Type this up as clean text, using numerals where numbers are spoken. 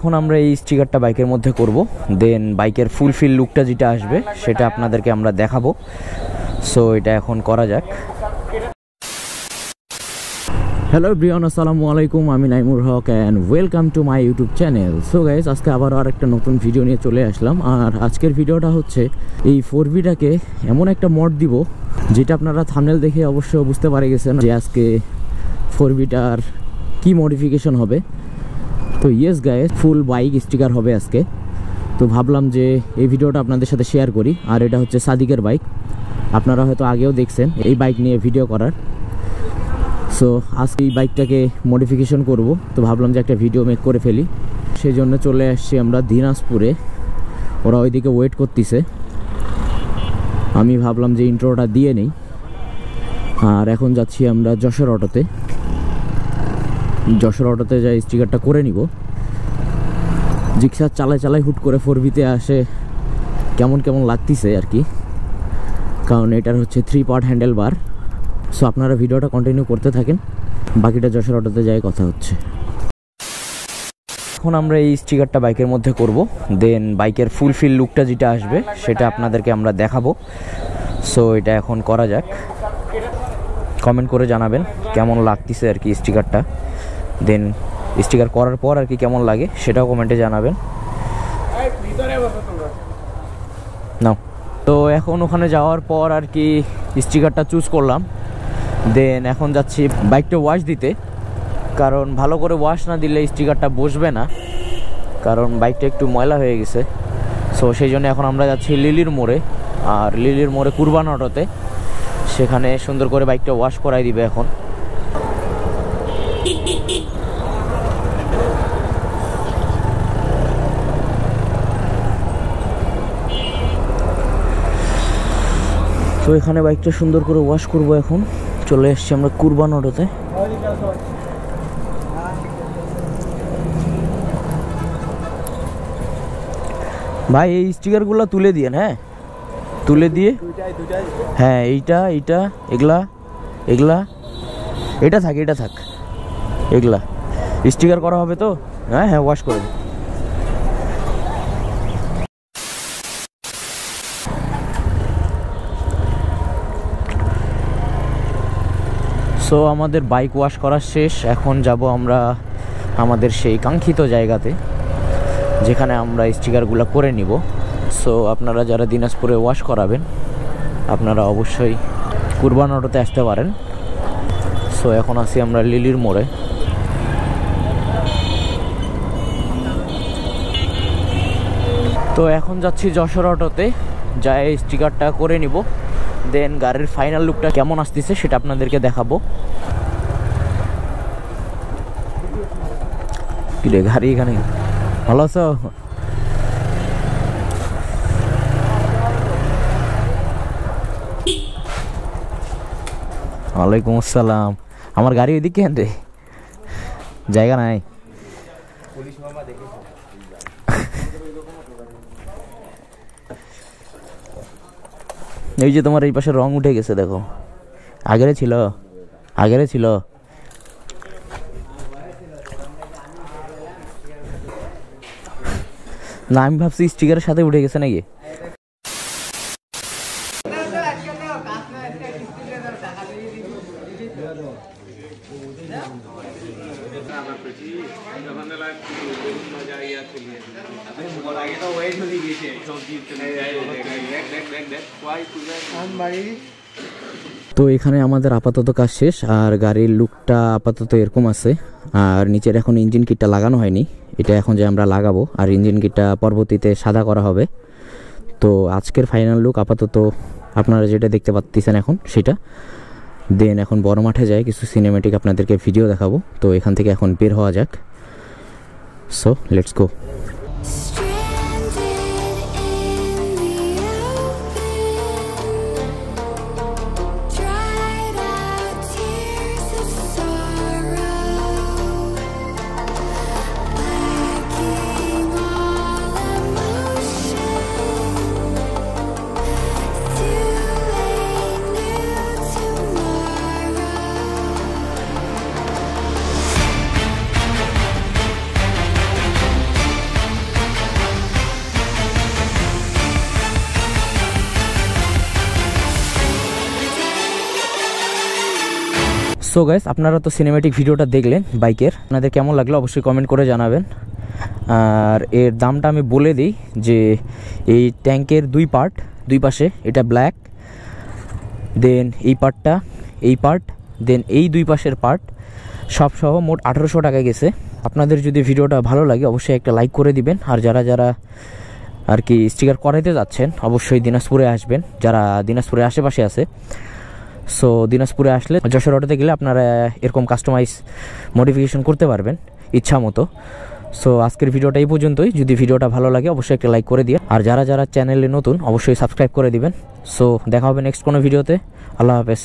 এখন আমরা এই স্টিকারটা বাইকের মধ্যে করব, দেন বাইকের ফুলফিল লুকটা যেটা আসবে সেটা আপনাদেরকে আমরা দেখাবো। সো এটা এখন করা যাক। হ্যালো এভরিওয়ান, আসসালামু আলাইকুম। আমি Naimur Haque and welcome to my YouTube channel. So guys, আজকে আবারও আরেকটা নতুন ভিডিও নিয়ে চলে আসলাম। আর আজকের ভিডিওটা হচ্ছে এই 4Vটাকে এমন একটা মড দিব যেটা আপনারা থাম্বনেল দেখে অবশ্য বুঝতে পারে গেছেন যে আজকে 4Vটার কি মডিফিকেশন হবে। তো ইয়েস গাইজ, ফুল বাইক স্টিকার হবে আজকে। তো ভাবলাম যে এই ভিডিওটা আপনাদের সাথে শেয়ার করি। আর এটা হচ্ছে সাদিকের বাইক, আপনারা হয়তো আগেও দেখছেন এই বাইক নিয়ে ভিডিও করার। সো আজকে এই বাইকটাকে মডিফিকেশন করব, তো ভাবলাম যে একটা ভিডিও মেক করে ফেলি। সেই জন্য চলে আসছি আমরা দিনাজপুরে, ওরা ওইদিকে ওয়েট করতেছে। আমি ভাবলাম যে ইন্ট্রোটা দিয়ে নেই। আর এখন যাচ্ছি আমরা যশোর অটোতে। যশোর অটোতে যাই স্টিকারটা করে নিব। জিক্সার চালাই হুট করে 4Vতে আসে কেমন কেমন লাগতেছে আর কি, কারণ এটার হচ্ছে 3 পার্ট হ্যান্ডেল বার। সো আপনারা ভিডিওটা কন্টিনিউ করতে থাকেন, বাকিটা যশোর অটোতে যাই কথা হচ্ছে। এখন আমরা এই স্টিকারটা বাইকের মধ্যে করব, দেন বাইকের ফুলফিল লুকটা যেটা আসবে সেটা আপনাদেরকে আমরা দেখাবো। সো এটা এখন করা যাক। কমেন্ট করে জানাবেন কেমন লাগতেছে আর কি স্টিকারটা, দেন স্টিকার করার পর আর কি কেমন লাগে সেটাও কমেন্টে জানাবেন। নাও, তো এখন ওখানে যাওয়ার পর আর কি স্টিকারটা চুজ করলাম। দেন এখন যাচ্ছি বাইকটা ওয়াশ দিতে, কারণ ভালো করে ওয়াশ না দিলে স্টিকারটা বসবে না, কারণ বাইকটা একটু ময়লা হয়ে গেছে। সো সেই জন্য এখন আমরা যাচ্ছি লিলির মোড়ে। আর লিলির মোড়ে কুরবান অটোতে, সেখানে সুন্দর করে বাইকটা ওয়াশ করাই দিবে এখন। তো এখানে বাইকটা সুন্দর করে ওয়াশ করব। এখন চলে এসছি আমরা কুরবান অটোতে। ভাই এই স্টিকারগুলো তুলে দিয়ে, হ্যাঁ তুলে দিয়ে, হ্যাঁ এইটা এগুলা এটা থাক এগুলা স্টিকার করা হবে তো। হ্যাঁ ওয়াশ করে দিন। সো আমাদের বাইক ওয়াশ করা শেষ। এখন যাব আমরা আমাদের সেই কাঙ্ক্ষিত জায়গাতে, যেখানে আমরা স্টিকারগুলো করে নিব। সো আপনারা যারা দিনাজপুরে ওয়াশ করাবেন, আপনারা অবশ্যই কুরবান অটোতে আসতে পারেন। সো এখন আসি আমরা লিলির মোড়ে। তো এখন যাচ্ছি যশোর অটোতে, যাই স্টিকারটা করে নিব। দেন গাড়ির ফাইনাল লুকটা কেমন আসতেছে সেটা আপনাদেরকে দেখাবো। কিরে গাড়ি এখানে, ভালো আছো? ওয়ালাইকুম আসসালাম। আমার গাড়ি ওইদিকে কেন রে, জায়গা নাই। এই যে তোমার এই পাশে রং উঠে গেছে, দেখো। আগেরে ছিল না, আমি ভাবছি স্টিকারের সাথে উঠে গেছে নাকি। তো এখানে আমাদের আপাতত কাজ শেষ। আর গাড়ির লুকটা আপাতত এরকম আছে। আর নিচের এখন ইঞ্জিন কিটটা লাগানো হয়নি, এটা এখন যে আমরা লাগাবো। আর ইঞ্জিন কিটটা পরবর্তীতে সাদা করা হবে। তো আজকের ফাইনাল লুক আপাতত আপনারা যেটা দেখতে পাচ্ছেন এখন সেটা। দেন এখন বড় মাঠে যায় কিছু সিনেমেটিক আপনাদেরকে ভিডিও দেখাবো। তো এখান থেকে এখন বের হওয়া যাক। So let's go. So guys, আপনারা তো সিনেমেটিক ভিডিওটা দেখলেন বাইকের, আপনাদের কেমন লাগলো অবশ্যই কমেন্ট করে জানাবেন। আর এর দামটা আমি বলে দিই যে এই ট্যাঙ্কের দুই পাশে এটা ব্ল্যাক, দেন এই পার্ট, দেন এই দুই পাশের পার্ট সব সহ মোট 1800 টাকা গেছে। আপনাদের যদি ভিডিওটা ভালো লাগে অবশ্যই একটা লাইক করে দিবেন। আর যারা আর কি স্টিকার করাইতে যাচ্ছেন অবশ্যই দিনাজপুরে আসবেন, যারা দিনাজপুরের আশেপাশে আছে। সো দিনাজপুরে আসলে যশোর অটোতে গেলে আপনারা এরকম কাস্টমাইজ মডিফিকেশন করতে পারবেন ইচ্ছা মতো। সো আজকের ভিডিওটা এই পর্যন্তই। যদি ভিডিওটা ভালো লাগে অবশ্যই একটা লাইক করে দিন। আর যারা চ্যানেলে নতুন অবশ্যই সাবস্ক্রাইব করে দিবেন। সো দেখা হবে নেক্সট কোনো ভিডিওতে। আল্লাহ হাফেজ।